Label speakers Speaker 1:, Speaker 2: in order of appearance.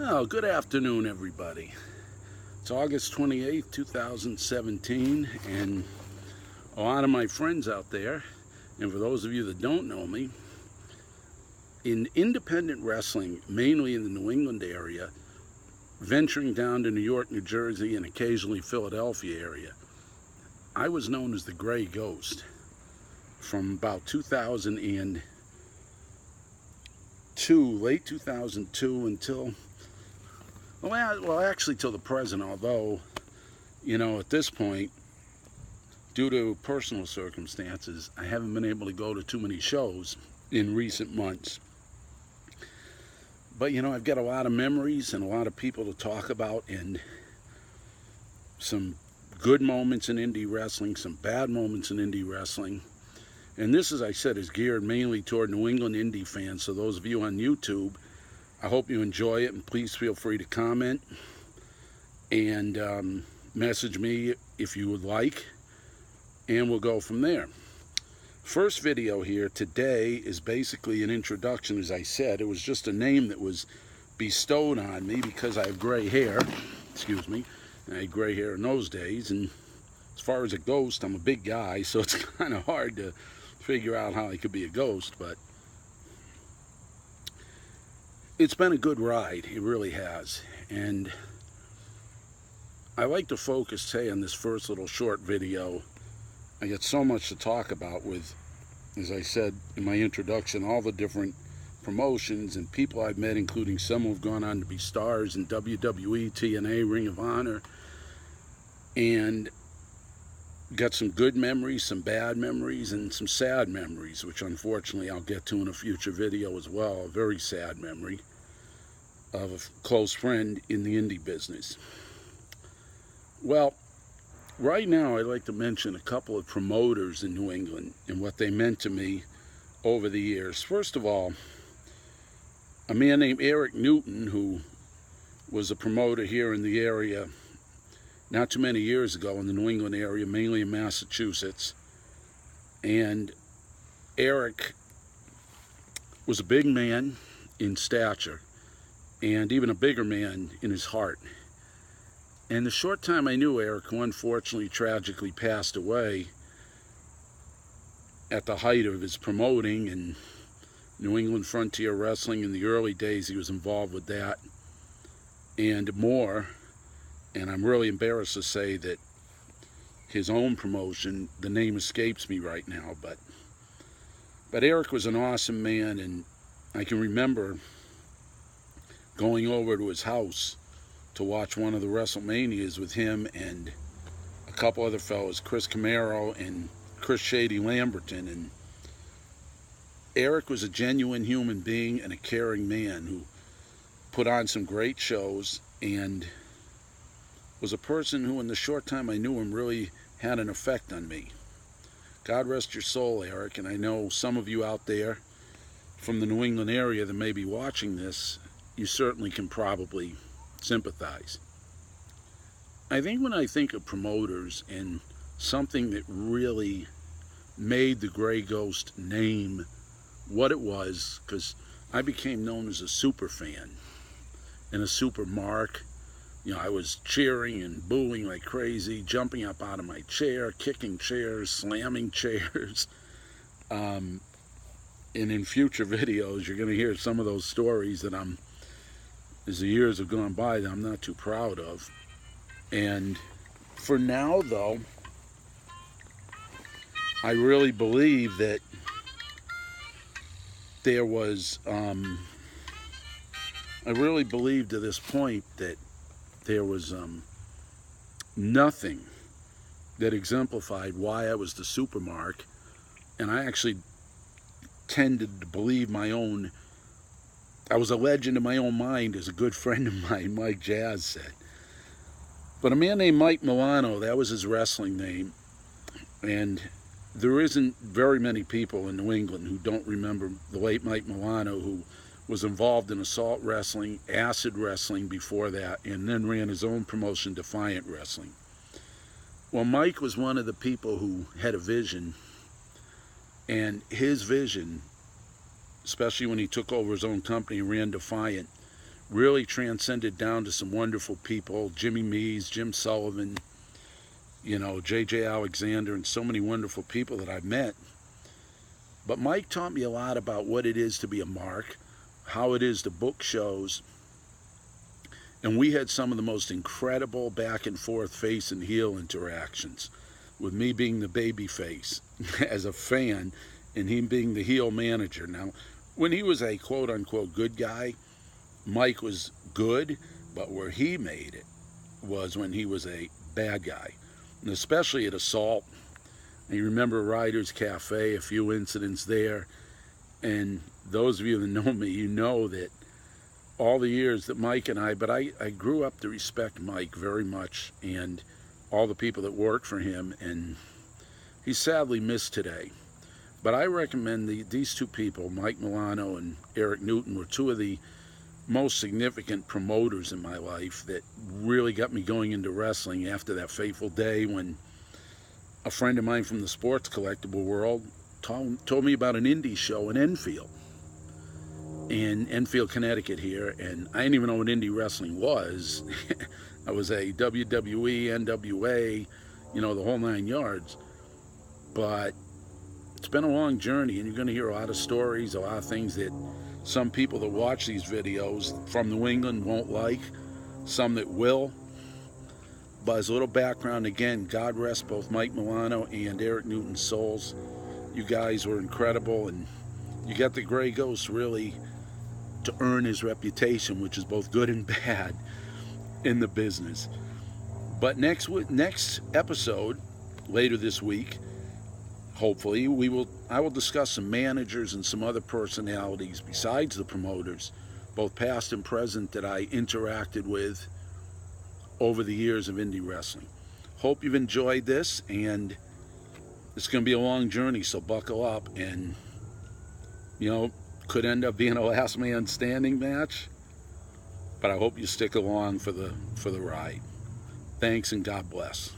Speaker 1: Well, good afternoon, everybody. It's August 28th, 2017, and a lot of my friends out there, and for those of you that don't know me, in independent wrestling, mainly in the New England area, venturing down to New York, New Jersey, and occasionally Philadelphia area, I was known as the Gray Ghost from about 2002, late 2002 until actually till the present, although, at this point, due to personal circumstances, I haven't been able to go to too many shows in recent months. But, I've got a lot of memories and a lot of people to talk about, and some good moments in indie wrestling, some bad moments in indie wrestling. And this, as I said, is geared mainly toward New England indie fans, so those of you on YouTube, I hope you enjoy it, and please feel free to comment and message me if you would like, and we'll go from there. First video here today is basically an introduction. As I said, it was just a name that was bestowed on me because I have gray hair. Excuse me. I had gray hair in those days, and as far as a ghost, I'm a big guy, so it's kind of hard to figure out how I could be a ghost, but it's been a good ride. It really has. And I like to focus, say, on this first little short video. I get so much to talk about with, as I said in my introduction, all the different promotions and people I've met, including some who have gone on to be stars in WWE, TNA, Ring of Honor, and got some good memories, some bad memories, and some sad memories, which unfortunately I'll get to in a future video as well. A very sad memory of a close friend in the indie business. Well, right now I'd like to mention a couple of promoters in New England and what they meant to me over the years. First of all, a man named Eric Newton, who was a promoter here in the area not too many years ago in the New England area, mainly in Massachusetts. And Eric was a big man in stature, and even a bigger man in his heart. And the short time I knew Eric, who unfortunately tragically passed away at the height of his promoting in New England Frontier Wrestling in the early days, he was involved with that and more. And I'm really embarrassed to say that his own promotion, the name escapes me right now, but Eric was an awesome man, and I can remember going over to his house to watch one of the WrestleManias with him and a couple other fellows, Chris Camaro and Chris Shady Lamberton. And Eric was a genuine human being and a caring man who put on some great shows, and was a person who, in the short time I knew him, really had an effect on me. God rest your soul, Eric, and I know some of you out there from the New England area that may be watching this, you certainly can probably sympathize. I think when I think of promoters and something that really made the Gray Ghost name what it was, because I became known as a super fan and a super mark. I was cheering and booing like crazy, jumping up out of my chair, kicking chairs, slamming chairs. And in future videos, you're going to hear some of those stories that as the years have gone by, that I'm not too proud of. And for now, though, I really believe that there was, I really believe to this point that there was nothing that exemplified why I was the supermark, and I actually tended to believe I was a legend in my own mind, as a good friend of mine, Mike Jazz, said. But a man named Mike Milano, that was his wrestling name, and there isn't very many people in New England who don't remember the late Mike Milano, who was involved in assault wrestling, acid wrestling before that, and then ran his own promotion, Defiant Wrestling. Well, Mike was one of the people who had a vision, and his vision, especially when he took over his own company and ran Defiant, really transcended down to some wonderful people, Jimmy Mees, Jim Sullivan, J.J. Alexander, and so many wonderful people that I've met. But Mike taught me a lot about what it is to be a mark, how it is to book shows, and we had some of the most incredible back and forth face and heel interactions, with me being the baby face as a fan and him being the heel manager. Now, when he was a quote-unquote good guy, Mike was good, but where he made it was when he was a bad guy, and especially at Assault. And you remember Riders Cafe, a few incidents there, and those of you that know me, you know that all the years that Mike and I grew up to respect Mike very much, and all the people that worked for him, and he's sadly missed today. But I recommend these two people, Mike Milano and Eric Newton, were two of the most significant promoters in my life that really got me going into wrestling after that fateful day when a friend of mine from the sports collectible world told me about an indie show in Enfield, Connecticut here, and I didn't even know what indie wrestling was. I was a WWE, NWA, the whole 9 yards. But it's been a long journey, and you're going to hear a lot of stories, a lot of things that some people that watch these videos from New England won't like, some that will. But as a little background, again, God rest both Mike Milano and Eric Newton's souls. You guys were incredible, and you got the Gray Ghost really to earn his reputation, which is both good and bad in the business. But next episode, later this week, hopefully, I will discuss some managers and some other personalities besides the promoters, both past and present, that I interacted with over the years of indie wrestling. Hope you've enjoyed this, and it's going to be a long journey, so buckle up. And could end up being a last man standing match, but I hope you stick along for the ride. Thanks, and God bless.